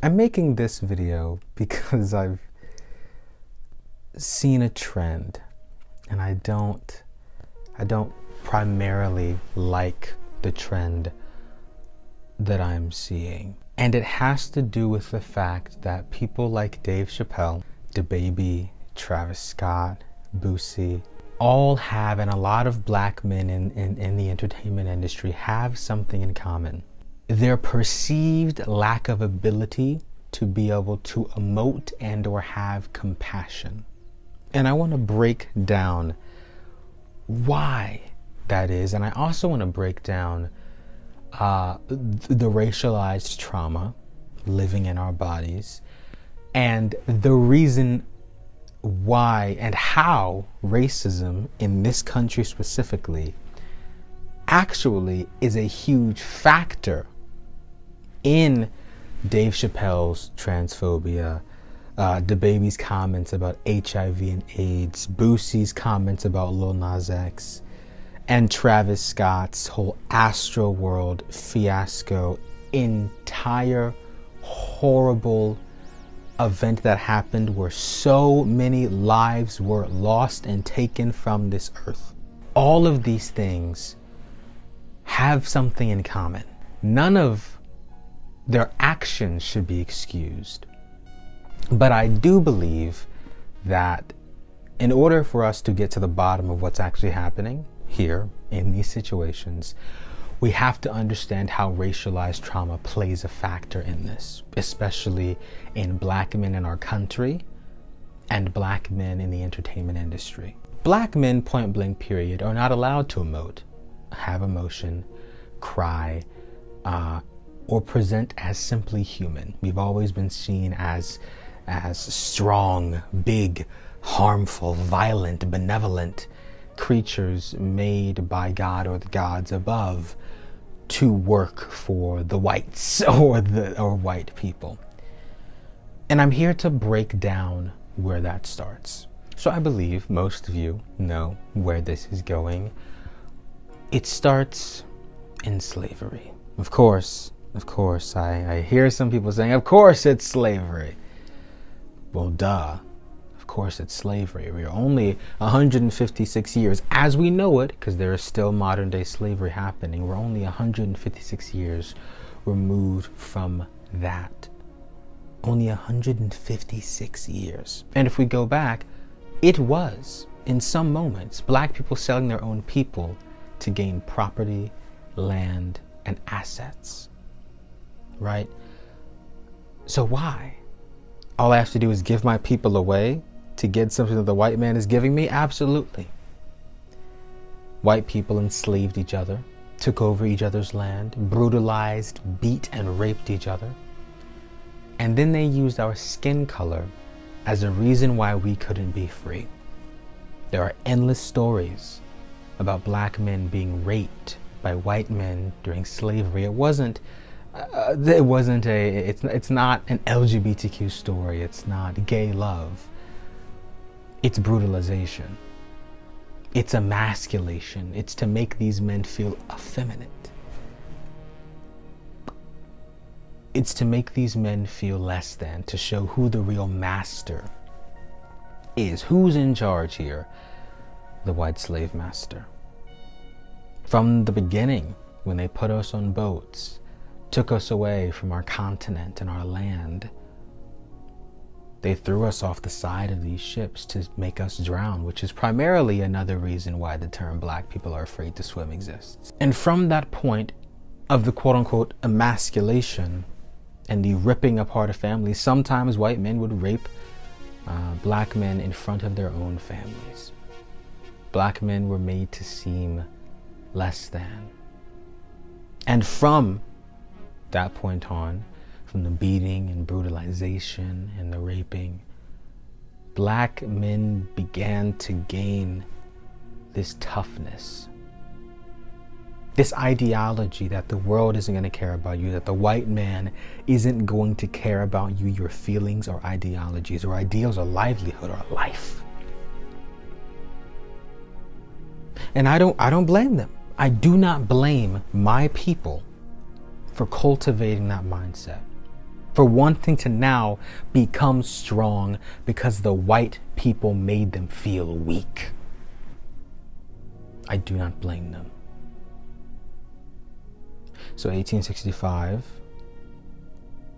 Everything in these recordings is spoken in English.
I'm making this video because I've seen a trend, and I don't primarily like the trend that I'm seeing. And it has to do with the fact that people like Dave Chapelle, DaBaby, Travis Scott, Boosie, all have, and a lot of black men in the entertainment industry have something in common. Their perceived lack of ability to be able to emote and or have compassion. And I want to break down why that is. And I also want to break down the racialized trauma living in our bodies and the reason why and how racism in this country specifically actually is a huge factor in Dave Chappelle's transphobia, DaBaby's comments about HIV and AIDS, Boosie's comments about Lil Nas X, and Travis Scott's whole Astroworld fiasco, entire horrible event that happened where so many lives were lost and taken from this earth. All of these things have something in common. None of their actions should be excused. But I do believe that in order for us to get to the bottom of what's actually happening here in these situations, we have to understand how racialized trauma plays a factor in this, especially in black men in our country and black men in the entertainment industry. Black men, point blank period, are not allowed to emote, have emotion, cry, or present as simply human. We've always been seen as strong, big, harmful, violent, benevolent creatures made by God or the gods above to work for the whites or white people. And I'm here to break down where that starts. So I believe most of you know where this is going. It starts in slavery. Of course, I hear some people saying, of course it's slavery. Well, duh. Of course it's slavery. We are only 156 years, as we know it, because there is still modern day slavery happening. We're only 156 years removed from that. Only 156 years. And if we go back, it was, in some moments, black people selling their own people to gain property, land, and assets. Right? So why? All I have to do is give my people away to get something that the white man is giving me? Absolutely. White people enslaved each other, took over each other's land, brutalized, beat, and raped each other. And then they used our skin color as a reason why we couldn't be free. There are endless stories about black men being raped by white men during slavery. It's not an LGBTQ story. It's not gay love. It's brutalization. It's emasculation. It's to make these men feel effeminate. It's to make these men feel less than, to show who the real master is. Who's in charge here? The white slave master. From the beginning, when they put us on boats, took us away from our continent and our land, they threw us off the side of these ships to make us drown, which is primarily another reason why the term black people are afraid to swim exists. And from that point of the quote-unquote emasculation and the ripping apart of families, sometimes white men would rape black men in front of their own families. Black men were made to seem less than. And from that point on, from the beating and brutalization and the raping, black men began to gain this toughness, this ideology that the world isn't going to care about you, that the white man isn't going to care about you, your feelings or ideologies or ideals or livelihood or life. And I don't blame them. I do not blame my people for cultivating that mindset. for wanting to now become strong because the white people made them feel weak. I do not blame them. So 1865,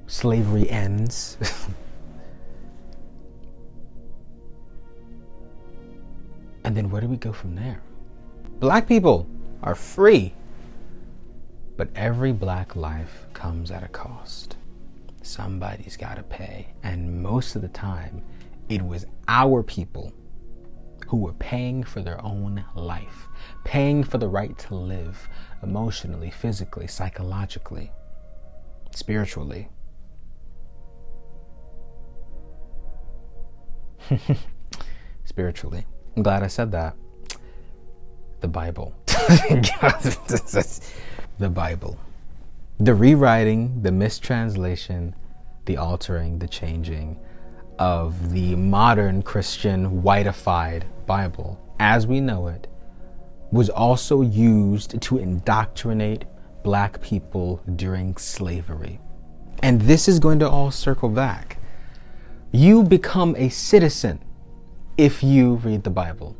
slavery ends. And then where do we go from there? Black people are free. But every black life comes at a cost. Somebody's got to pay. And most of the time, it was our people who were paying for their own life, paying for the right to live emotionally, physically, psychologically, spiritually. Spiritually. I'm glad I said that. The Bible. The Bible. The rewriting, the mistranslation, the altering, the changing of the modern Christian whiteified Bible, as we know it, was also used to indoctrinate black people during slavery. And this is going to all circle back. You become a citizen if you read the Bible,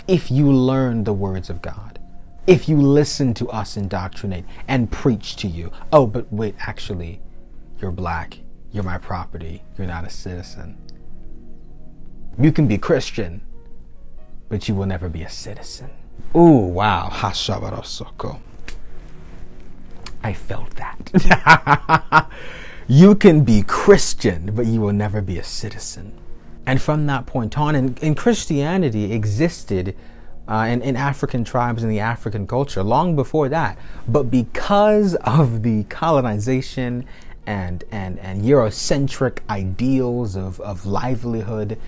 if you learn the words of God, if you listen to us indoctrinate and preach to you. Oh, but wait, actually, you're black, you're my property, you're not a citizen. You can be Christian, but you will never be a citizen. Ooh, wow. I felt that. You can be Christian, but you will never be a citizen. And from that point on, and Christianity existed in African tribes and the African culture long before that. But because of the colonization and Eurocentric ideals of livelihood,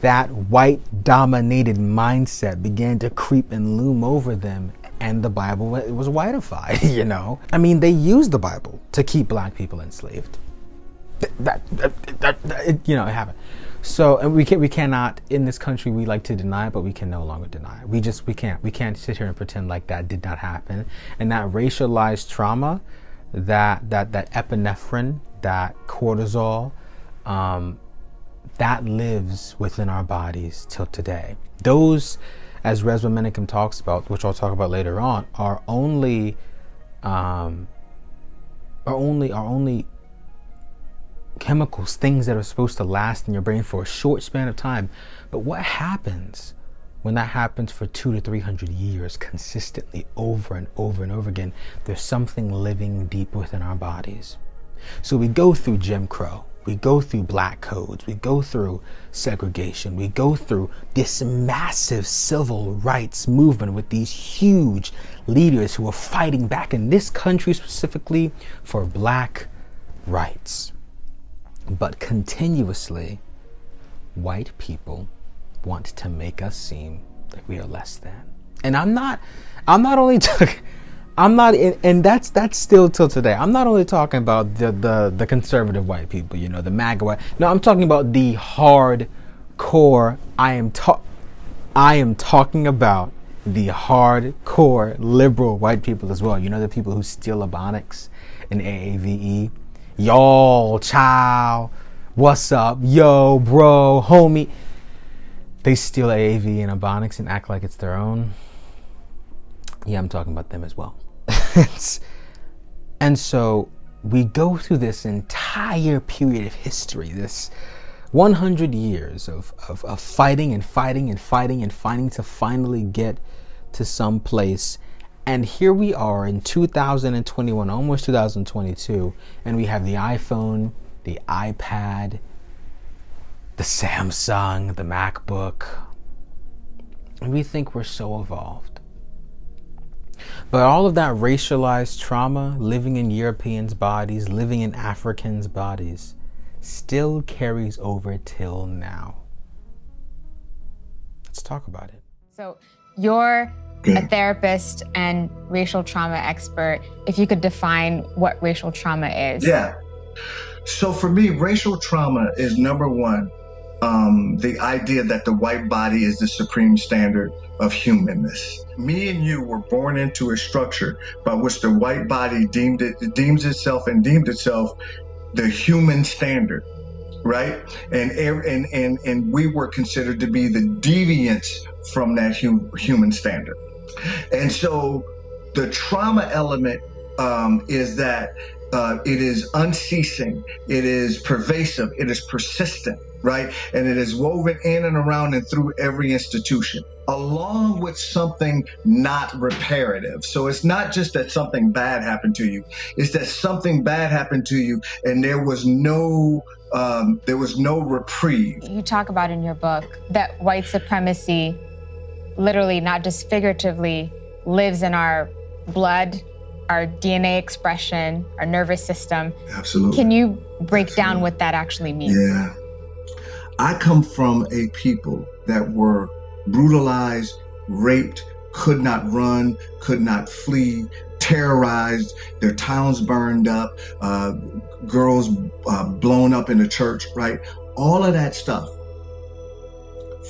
that white-dominated mindset began to creep and loom over them, and the Bible was whiteified, you know? I mean, they used the Bible to keep black people enslaved. It happened. So, and we cannot, in this country, we like to deny it, but we can no longer deny it. We can't sit here and pretend like that did not happen. And that racialized trauma, that epinephrine, that cortisol, that lives within our bodies till today. Those, as Resma Menakem talks about, which I'll talk about later on, are only chemicals, things that are supposed to last in your brain for a short span of time. But what happens when that happens for 200 to 300 years consistently, over and over and over again? There's something living deep within our bodies. So we go through Jim Crow, we go through black codes, we go through segregation, we go through this massive civil rights movement with these huge leaders who are fighting back in this country specifically for black rights. But continuously, white people want to make us seem like we are less than. And I'm not only talking, and that's still till today. I'm not only talking about the conservative white people, you know, the MAGA white. No, I'm talking about the hardcore. I am talking about the hardcore liberal white people as well. You know, the people who steal Ebonics and AAVE. Y'all, child, what's up? Yo, bro, homie. They steal AAV and Ebonics and act like it's their own. Yeah, I'm talking about them as well. And so we go through this entire period of history, this 100 years of fighting and fighting and fighting and fighting to finally get to some place. And here we are in 2021, almost 2022, and we have the iPhone, the iPad, the Samsung, the MacBook, and we think we're so evolved. But all of that racialized trauma, living in Europeans' bodies, living in Africans' bodies, still carries over till now. Let's talk about it. So you're a therapist and racial trauma expert. If you could define what racial trauma is. Yeah. So for me, racial trauma is number one, the idea that the white body is the supreme standard of humanness. Me and you were born into a structure by which the white body deemed itself the human standard, right? And we were considered to be the deviants from that human standard. And so the trauma element is that it is unceasing, it is pervasive, it is persistent, right? And it is woven in and around and through every institution, along with something not reparative. So it's not just that something bad happened to you, it's that something bad happened to you and there was no reprieve. You talk about in your book that white supremacy, literally, not just figuratively, lives in our blood, our DNA expression, our nervous system. Absolutely. Can you break down what that actually means? Yeah. I come from a people that were brutalized, raped, could not run, could not flee, terrorized, their towns burned up, girls blown up in the church, right? All of that stuff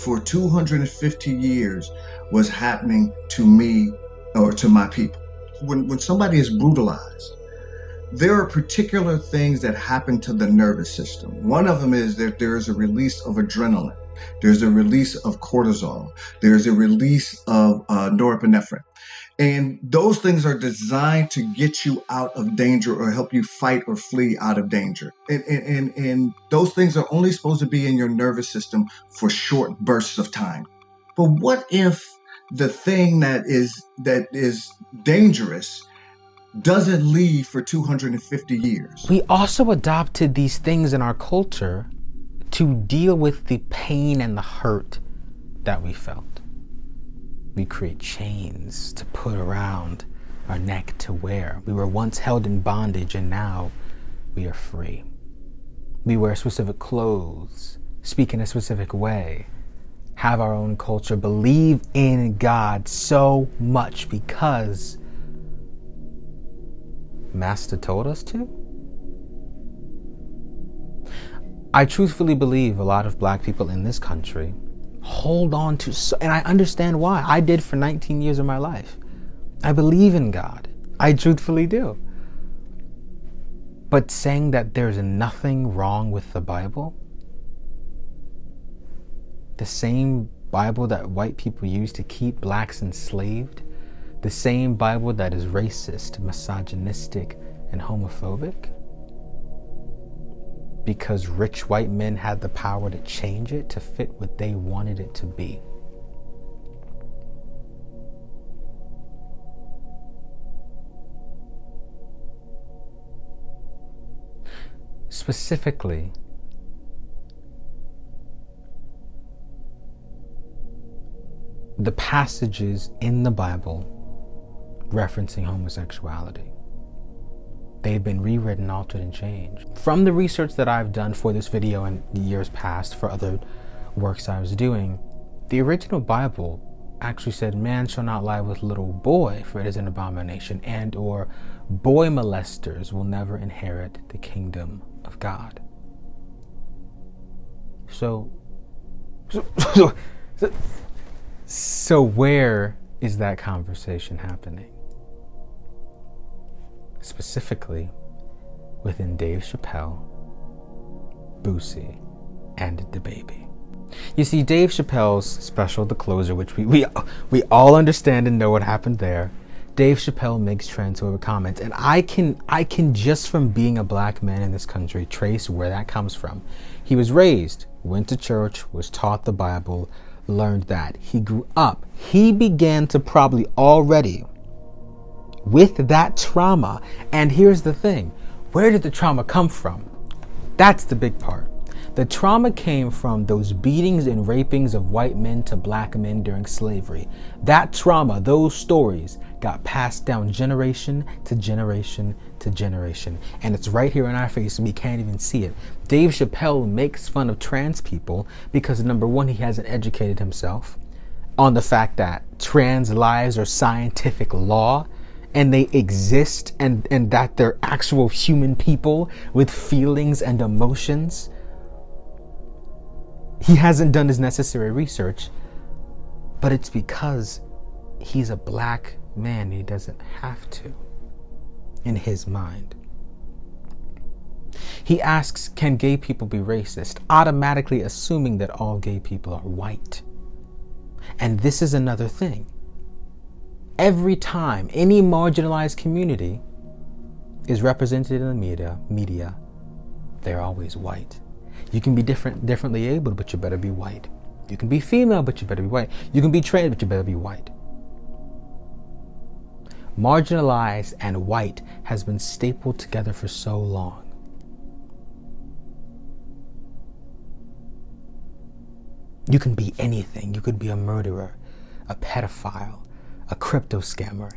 for 250 years was happening to me or to my people. When somebody is brutalized, there are particular things that happen to the nervous system. One of them is that there is a release of adrenaline. There's a release of cortisol. There's a release of norepinephrine. And those things are designed to get you out of danger or help you fight or flee out of danger. And those things are only supposed to be in your nervous system for short bursts of time. But what if the thing that is dangerous doesn't leave for 250 years? We also adopted these things in our culture to deal with the pain and the hurt that we felt. We create chains to put around our neck to wear. We were once held in bondage and now we are free. We wear specific clothes, speak in a specific way, have our own culture, believe in God so much because Master told us to. I truthfully believe a lot of black people in this country hold on to, and I understand why. I did for 19 years of my life. I believe in God. I truthfully do. But saying that there's nothing wrong with the Bible, the same Bible that white people use to keep blacks enslaved, the same Bible that is racist, misogynistic, and homophobic, because rich white men had the power to change it to fit what they wanted it to be. Specifically, the passages in the Bible referencing homosexuality. They've been rewritten, altered, and changed. From the research that I've done for this video and years past for other works I was doing, the original Bible actually said, man shall not lie with little boy, for it is an abomination, and or boy molesters will never inherit the kingdom of God. So where is that conversation happening? Specifically within Dave Chapelle, Boosie, and DaBaby. You see, Dave Chappelle's special, The Closer, which we all understand and know what happened there. Dave Chapelle makes transphobic comments, and I can just from being a black man in this country trace where that comes from. He was raised, went to church, was taught the Bible, learned that. He grew up. He began to probably already with that trauma. And here's the thing, where did the trauma come from? That's the big part. The trauma came from those beatings and rapings of white men to black men during slavery. That trauma, those stories, got passed down generation to generation to generation. And it's right here in our face and we can't even see it. Dave Chapelle makes fun of trans people because, number one, he hasn't educated himself on the fact that trans lives are scientific law and they exist, and that they're actual human people with feelings and emotions. He hasn't done his necessary research, but it's because he's a black man. He doesn't have to, in his mind. He asks, can gay people be racist? Automatically assuming that all gay people are white. And this is another thing. Every time any marginalized community is represented in the media, they're always white. You can be differently abled, but you better be white. You can be female, but you better be white. You can be trans, but you better be white. Marginalized and white has been stapled together for so long. You can be anything. You could be a murderer, a pedophile, a crypto scammer,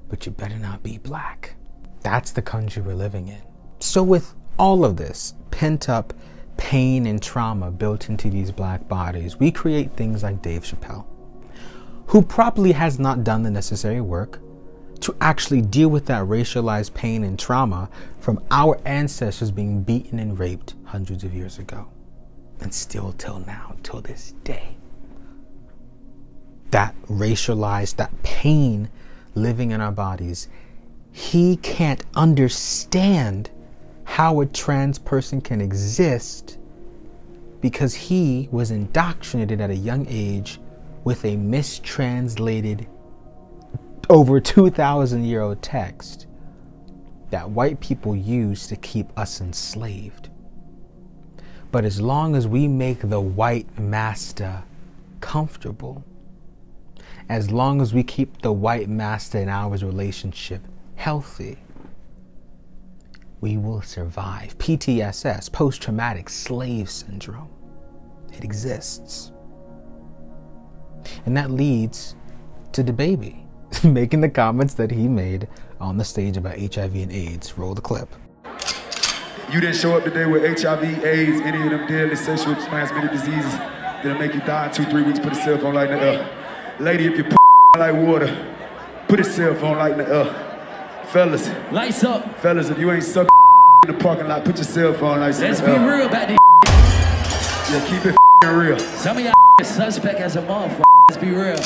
but you better not be black. That's the country we're living in. So with all of this pent up pain and trauma built into these black bodies, we create things like Dave Chapelle, who probably has not done the necessary work to actually deal with that racialized pain and trauma from our ancestors being beaten and raped hundreds of years ago. And still till now, till this day. That racialized, that pain living in our bodies, he can't understand how a trans person can exist because he was indoctrinated at a young age with a mistranslated over 2,000-year-old text that white people use to keep us enslaved. But as long as we make the white master comfortable, as long as we keep the white master and our relationship healthy, we will survive. PTSS, post-traumatic slave syndrome. It exists. And that leads to DaBaby making the comments that he made on the stage about HIV and AIDS. Roll the clip. You didn't show up today with HIV, AIDS, any of them deadly sexually transmitted diseases that'll make you die in 2-3 weeks. Put a cell phone light in the air. Lady, if you like water, put a cell phone light in the air. Fellas. Lights up. Fellas, if you ain't sucking in the parking lot, put your cell phone lights in the air. Let's be real about this. Yeah, keep it real. Some of y'all suspect as a motherfucker. Let's be real.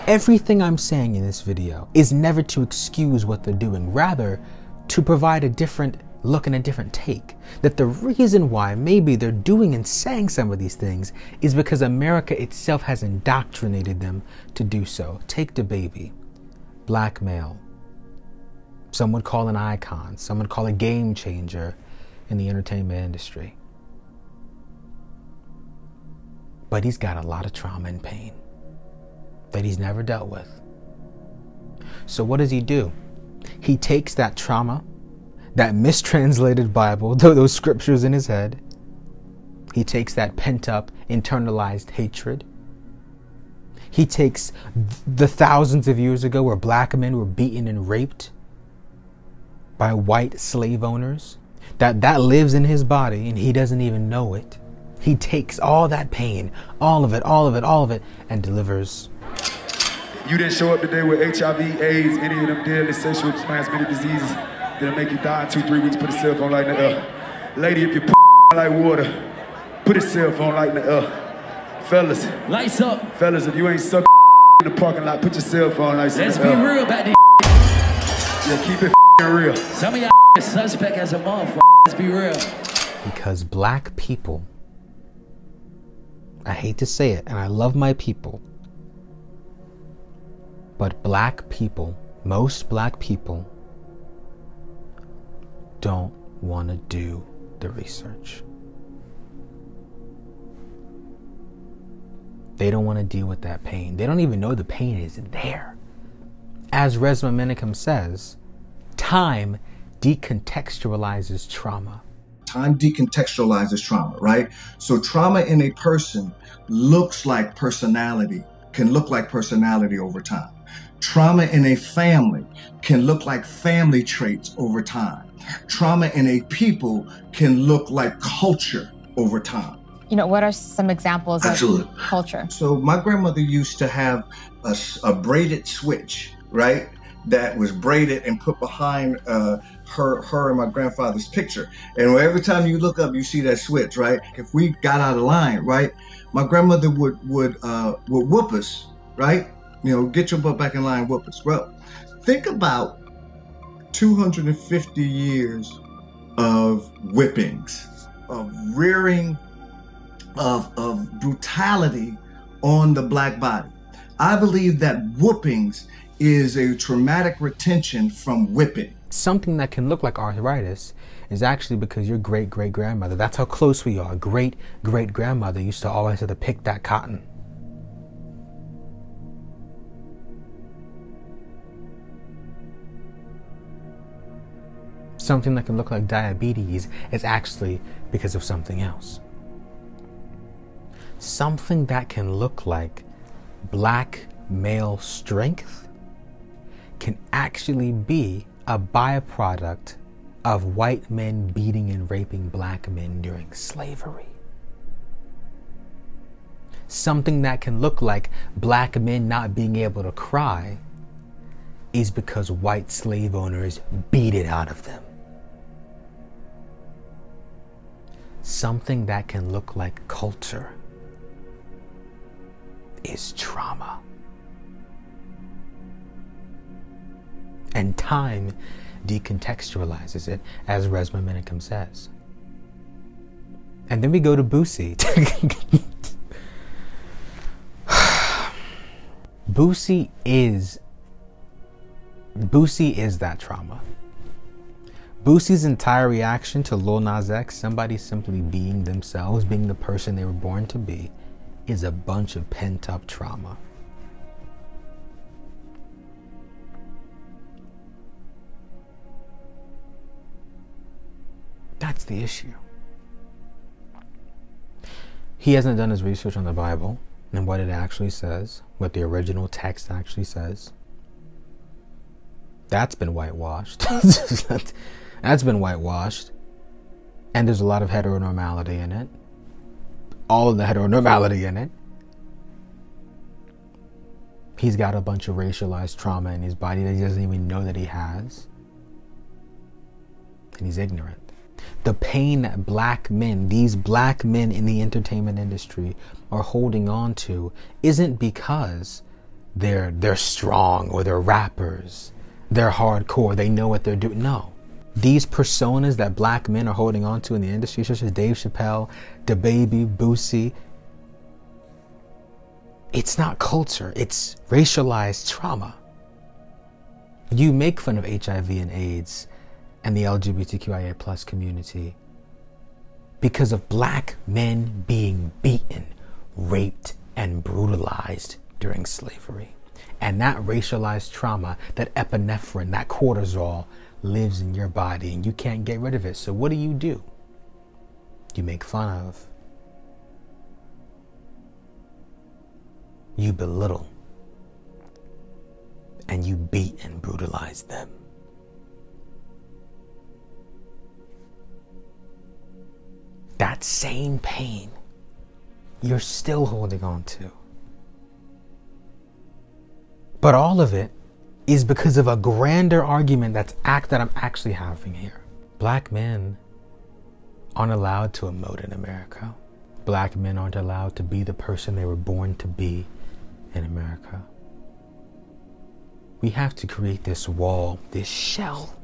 Everything I'm saying in this video is never to excuse what they're doing, rather to provide a different look and a different take. That the reason why maybe they're doing and saying some of these things is because America itself has indoctrinated them to do so. Take DaBaby, black male. Some would call an icon, some would call a game changer in the entertainment industry. But he's got a lot of trauma and pain that he's never dealt with. So what does he do? He takes that trauma, that mistranslated Bible, those scriptures in his head. He takes that pent up, internalized hatred. He takes the thousands of years ago where black men were beaten and raped by white slave owners. That lives in his body and he doesn't even know it. He takes all that pain, all of it, and delivers. You didn't show up today with HIV, AIDS, any of them deadly sexually transmitted diseases that'll make you die in 2-3 weeks. Put a cell phone light in the air. Lady, if you like water, put a cell phone light in the air. Fellas. Lights up. Fellas, if you ain't sucking in the parking lot, put your cell phone lights in the air. Let's be real about this. Yeah, keep it real. Some of y'all suspect as a motherfucker. Let's be real. Because black people, I hate to say it, and I love my people, but black people, most black people, don't want to do the research. They don't want to deal with that pain. They don't even know the pain is there. As Resma Menakem says, time decontextualizes trauma. Time decontextualizes trauma, right? So trauma in a person looks like personality, can look like personality over time. Trauma in a family can look like family traits over time. Trauma in a people can look like culture over time. You know, what are some examples of culture? So my grandmother used to have a braided switch, right? That was braided and put behind her and my grandfather's picture. And every time you look up, you see that switch, right? If we got out of line, right, my grandmother would whoop us, right? You know, get your butt back in line, whoop us. Well, think about 250 years of whippings, of rearing, of brutality on the black body. I believe that whoopings is a traumatic retention from whipping. Something that can look like arthritis is actually because your great-great-grandmother, that's how close we are, great-great-grandmother used to always have to pick that cotton. Something that can look like diabetes is actually because of something else. Something that can look like black male strength can actually be a byproduct of white men beating and raping black men during slavery. Something that can look like black men not being able to cry is because white slave owners beat it out of them. Something that can look like culture is trauma. And time decontextualizes it, as Resma Minicum says. And then we go to Boosie. Boosie is that trauma. Boosie's entire reaction to Lil Nas X, somebody simply being themselves, being the person they were born to be, is a bunch of pent-up trauma. That's the issue. He hasn't done his research on the Bible and what it actually says, what the original text actually says. That's been whitewashed. That's been whitewashed. And there's a lot of heteronormality in it. All of the heteronormality in it. He's got a bunch of racialized trauma in his body that he doesn't even know that he has. And he's ignorant. The pain that black men, these black men in the entertainment industry, are holding on to isn't because they're strong or they're rappers. They're hardcore. They know what they're doing. No. These personas that black men are holding on to in the industry, such as Dave Chapelle, DaBaby, Boosie, it's not culture. It's racialized trauma. You make fun of HIV and AIDS and the LGBTQIA plus community because of black men being beaten, raped, and brutalized during slavery. And that racialized trauma, that epinephrine, that cortisol lives in your body and you can't get rid of it. So what do? You make fun of. You belittle. And you beat and brutalize them. That same pain you're still holding on to. But all of it is because of a grander argument that I'm actually having here. Black men aren't allowed to emote in America. Black men aren't allowed to be the person they were born to be in America. We have to create this wall, this shell,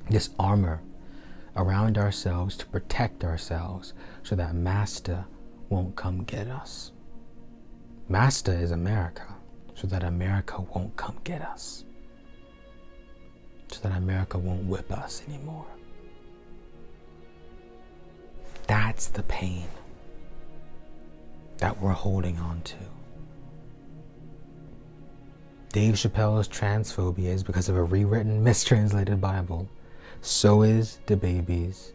this armor around ourselves to protect ourselves so that Master won't come get us. Master is America, so that America won't come get us. So that America won't whip us anymore. That's the pain that we're holding on to. Dave Chappelle's transphobia is because of a rewritten, mistranslated Bible. So is DaBaby's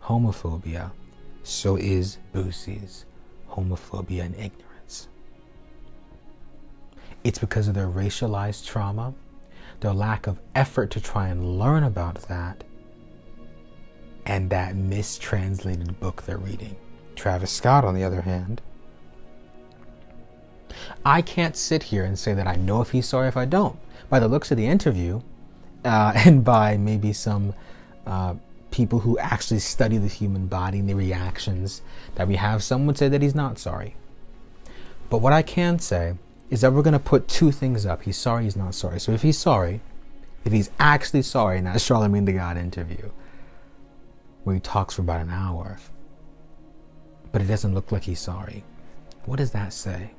homophobia. So is Boosie's homophobia and ignorance. It's because of their racialized trauma, their lack of effort to try and learn about that, and that mistranslated book they're reading. Travis Scott, on the other hand, I can't sit here and say that I know if he's sorry if I don't. By the looks of the interview, and by maybe some people who actually study the human body and the reactions that we have, some would say that he's not sorry. But what I can say is that we're going to put two things up. He's sorry, he's not sorry. So if he's sorry, if he's actually sorry in that Charlemagne the God interview, where he talks for about an hour, but it doesn't look like he's sorry. What does that say?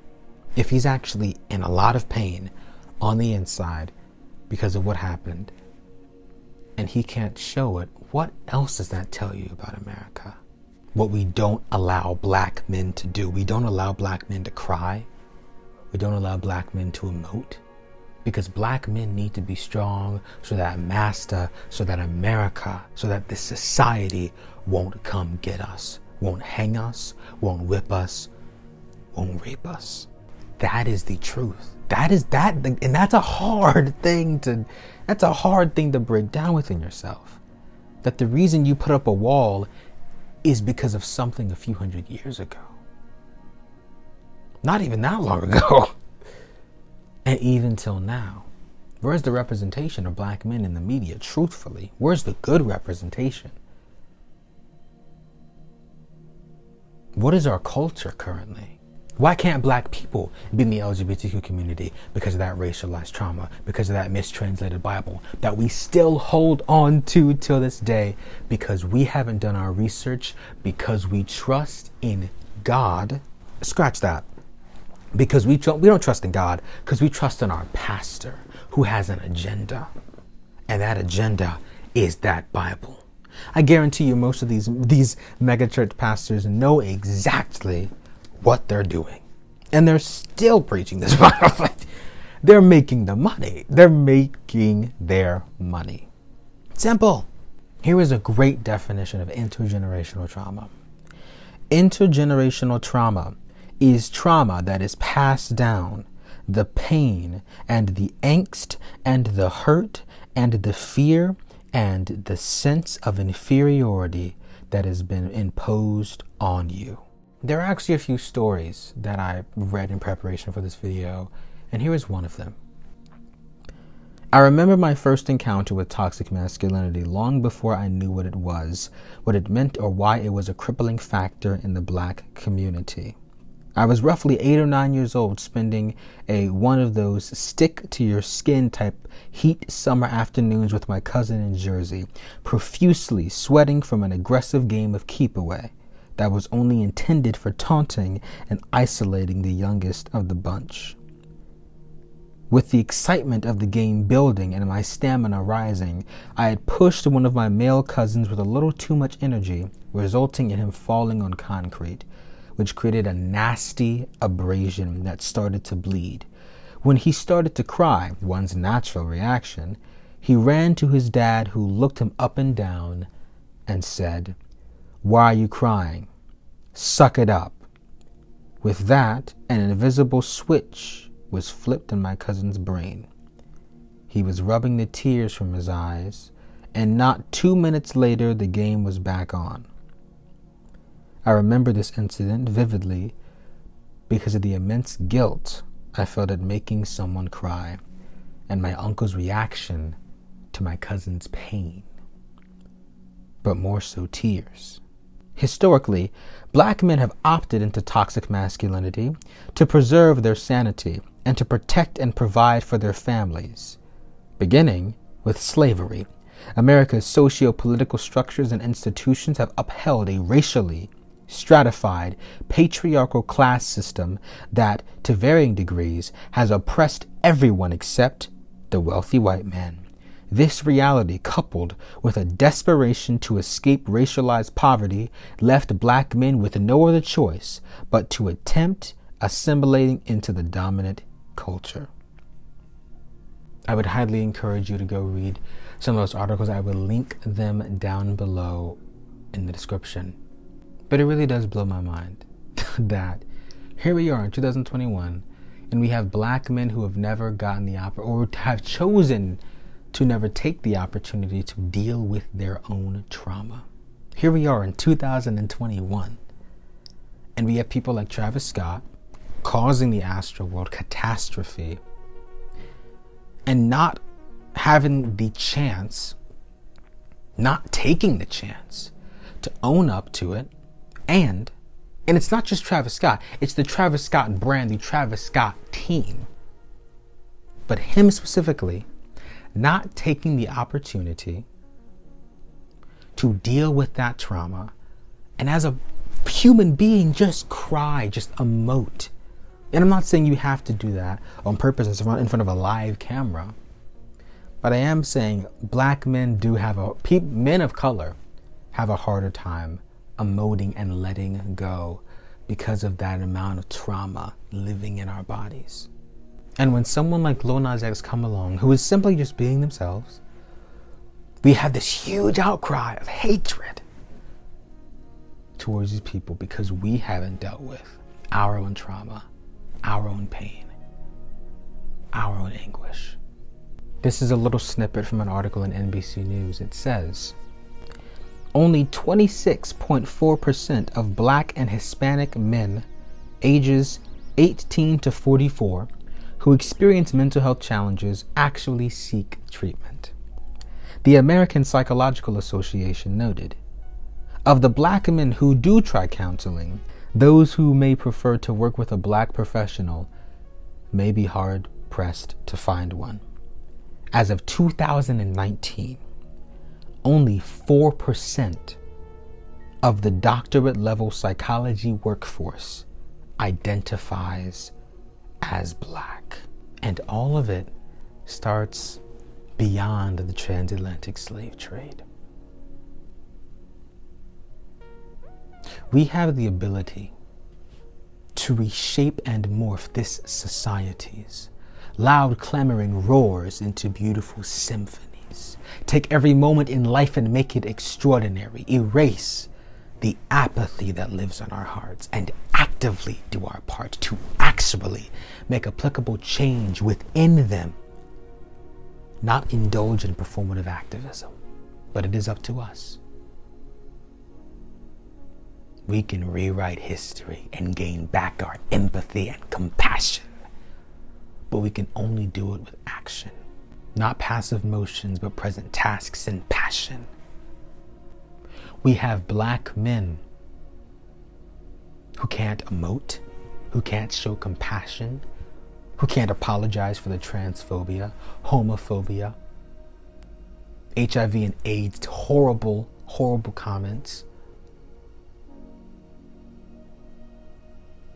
If he's actually in a lot of pain on the inside because of what happened, and he can't show it, what else does that tell you about America? What we don't allow black men to do. We don't allow black men to cry. We don't allow black men to emote. Because black men need to be strong so that so that America, so that this society won't come get us, won't hang us, won't whip us, won't rape us. That is the truth. And that's a hard thing to break down within yourself. That the reason you put up a wall is because of something a few hundred years ago. Not even that long ago. And even till now. Where's the representation of black men in the media, truthfully? Where's the good representation? What is our culture currently? Why can't black people be in the LGBTQ community? Because of that racialized trauma, because of that mistranslated Bible that we still hold on to till this day, because we haven't done our research, because we trust in God. Scratch that. Because we don't trust in God, because we trust in our pastor who has an agenda. And that agenda is that Bible. I guarantee you most of these megachurch pastors know exactly what they're doing. And they're still preaching this Bible. They're making the money. They're making their money. Simple. Here is a great definition of intergenerational trauma. Intergenerational trauma is trauma that is passed down, the pain and the angst and the hurt and the fear and the sense of inferiority that has been imposed on you. There are actually a few stories that I read in preparation for this video, and here is one of them. I remember my first encounter with toxic masculinity long before I knew what it was, what it meant, or why it was a crippling factor in the black community. I was roughly 8 or 9 years old, spending one of those stick-to-your-skin type heat summer afternoons with my cousin in Jersey, profusely sweating from an aggressive game of keep-away that was only intended for taunting and isolating the youngest of the bunch. With the excitement of the game building and my stamina rising, I had pushed one of my male cousins with a little too much energy, resulting in him falling on concrete, which created a nasty abrasion that started to bleed. When he started to cry, one's natural reaction, he ran to his dad, who looked him up and down and said, "Why are you crying? Suck it up." With that, an invisible switch was flipped in my cousin's brain. He was rubbing the tears from his eyes, and not 2 minutes later, the game was back on. I remember this incident vividly because of the immense guilt I felt at making someone cry and my uncle's reaction to my cousin's pain, but more so tears. Historically, black men have opted into toxic masculinity to preserve their sanity and to protect and provide for their families, beginning with slavery. America's socio-political structures and institutions have upheld a racially stratified, patriarchal class system that, to varying degrees, has oppressed everyone except the wealthy white man. This reality, coupled with a desperation to escape racialized poverty, left black men with no other choice but to attempt assimilating into the dominant culture. I would highly encourage you to go read some of those articles. I will link them down below in the description. But it really does blow my mind that here we are in 2021, and we have black men who have never gotten the or have chosen to never take the opportunity to deal with their own trauma. Here we are in 2021, and we have people like Travis Scott causing the Astroworld catastrophe and not having the chance, not taking the chance to own up to it. And it's not just Travis Scott, it's the Travis Scott brand, the Travis Scott team. But him specifically not taking the opportunity to deal with that trauma, and as a human being, just cry, just emote. And I'm not saying you have to do that on purpose in front of a live camera, but I am saying black men men of color have a harder time emoting and letting go because of that amount of trauma living in our bodies. And when someone like Lil Nas X come along, who is simply just being themselves, we have this huge outcry of hatred towards these people because we haven't dealt with our own trauma, our own pain, our own anguish. This is a little snippet from an article in NBC News. It says, only 26.4% of Black and Hispanic men ages 18 to 44 who experience mental health challenges actually seek treatment. The American Psychological Association noted, of the Black men who do try counseling, those who may prefer to work with a Black professional may be hard-pressed to find one. As of 2019, only 4% of the doctorate-level psychology workforce identifies as Black. And all of it starts beyond the transatlantic slave trade. We have the ability to reshape and morph this society's loud clamoring roars into beautiful symphonies. Take every moment in life and make it extraordinary. Erase the apathy that lives in our hearts and actively do our part to actually make applicable change within them. Not indulge in performative activism, but it is up to us. We can rewrite history and gain back our empathy and compassion, but we can only do it with action. Not passive motions, but present tasks and passion. We have Black men who can't emote, who can't show compassion, who can't apologize for the transphobia, homophobia, HIV and AIDS, horrible, horrible comments,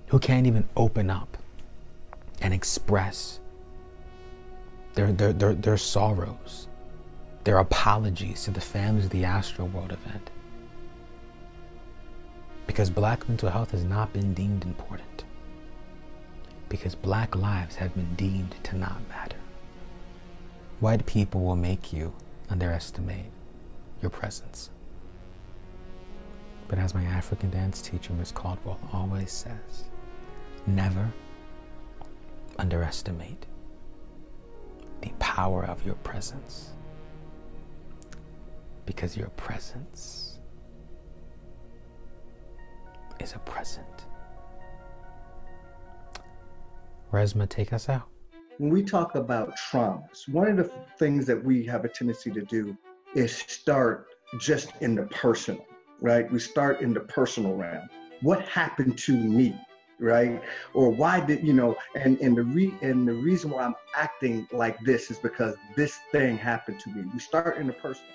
who can't even open up and express their sorrows, their apologies to the families of the Astroworld event. Because Black mental health has not been deemed important. Because Black lives have been deemed to not matter. White people will make you underestimate your presence. But as my African dance teacher, Miss Caldwell, always says, never underestimate the power of your presence, because your presence is a present. Resma, take us out. When we talk about traumas, one of the things that we have a tendency to do is start just in the personal, right? We start in the personal realm. What happened to me? Right? Or why did, and the reason why I'm acting like this is because this thing happened to me. We start in the personal.